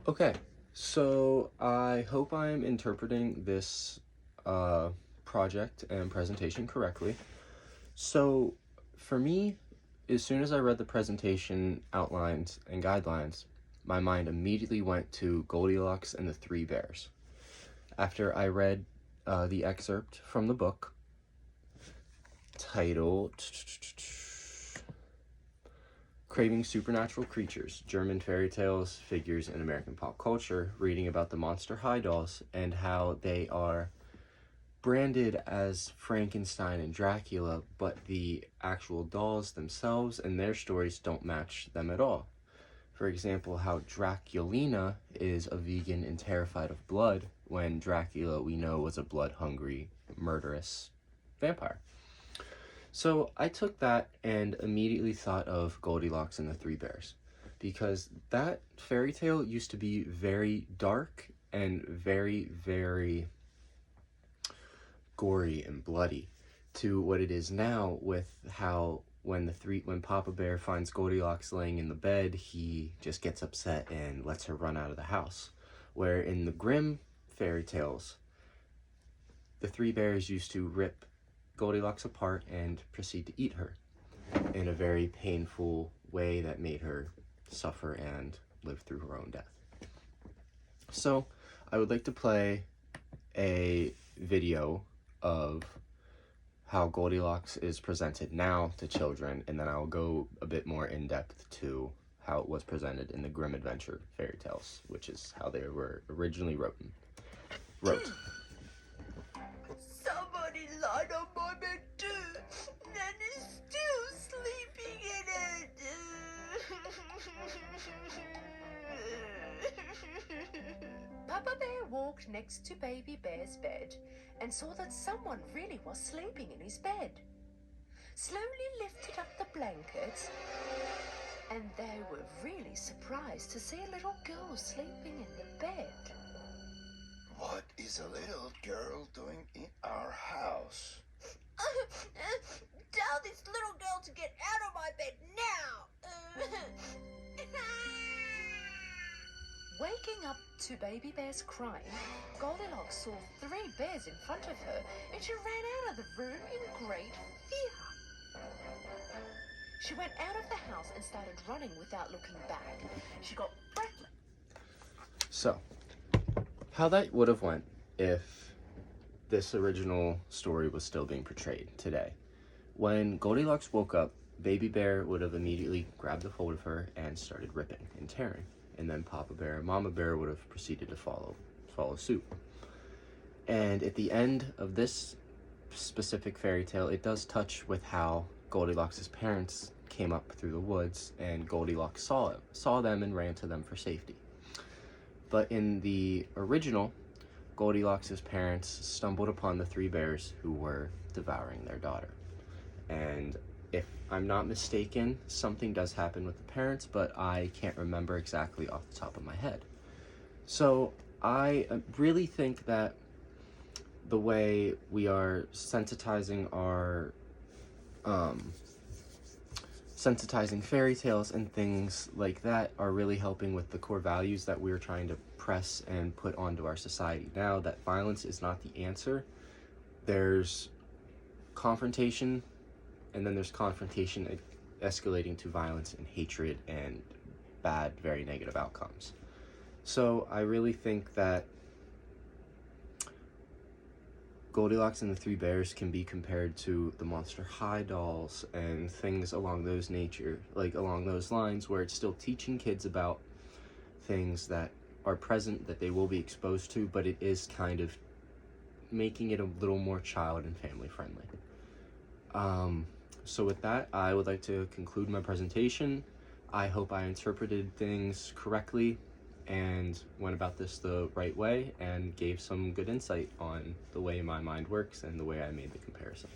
Okay, so I hope I'm interpreting this uh, project and presentation correctly. So, for me, as soon as I read the presentation outlines and guidelines, my mind immediately went to Goldilocks and the Three Bears. After I read the excerpt from the book titled Craving Supernatural Creatures, German Fairy Tales, Figures in American Pop Culture, reading about the Monster High dolls and how they are branded as Frankenstein and Dracula, but the actual dolls themselves and their stories don't match them at all. For example, how Draculina is a vegan and terrified of blood, when Dracula we know was a blood-hungry, murderous vampire. So I took that and immediately thought of Goldilocks and the Three Bears, because that fairy tale used to be very dark and very, very gory and bloody, to what it is now, with how when Papa Bear finds Goldilocks laying in the bed, he just gets upset and lets her run out of the house. Where in the Grimm fairy tales, the Three Bears used to rip Goldilocks apart and proceed to eat her in a very painful way that made her suffer and live through her own death. So I would like to play a video of how Goldilocks is presented now to children, and then I'll go a bit more in depth to how it was presented in the Grimm Adventure fairy tales, which is how they were originally wrote. Somebody lied on my bed too, and is still sleeping in it. Papa Bear walked next to Baby Bear's bed and saw that someone really was sleeping in his bed. Slowly lifted up the blankets, and they were really surprised to see a little girl sleeping in the bed. What is a little girl doing in our house? Tell this little girl to get out of my bed now! Waking up to Baby Bear's crying, Goldilocks saw 3 bears in front of her, and she ran out of the room in great fear. She went out of the house and started running without looking back. She got breathless. So, how that would have went if this original story was still being portrayed today. When Goldilocks woke up, Baby Bear would have immediately grabbed a hold of her and started ripping and tearing. And then Papa Bear and Mama Bear would have proceeded to follow suit. And at the end of this specific fairy tale, it does touch with how Goldilocks' parents came up through the woods, and Goldilocks saw them and ran to them for safety. But in the original, Goldilocks' parents stumbled upon the 3 bears who were devouring their daughter. And if I'm not mistaken, something does happen with the parents, but I can't remember exactly off the top of my head. So I really think that the way we are sensitizing fairy tales and things like that are really helping with the core values that we're trying to press and put onto our society now, that violence is not the answer. There's confrontation, and then there's confrontation escalating to violence and hatred and bad, very negative outcomes. So I really think that Goldilocks and the 3 bears can be compared to the Monster High dolls and things along those lines, where it's still teaching kids about things that are present, that they will be exposed to, but it is kind of making it a little more child and family friendly. So with that, I would like to conclude my presentation. I hope I interpreted things correctly and went about this the right way and gave some good insight on the way my mind works and the way I made the comparison.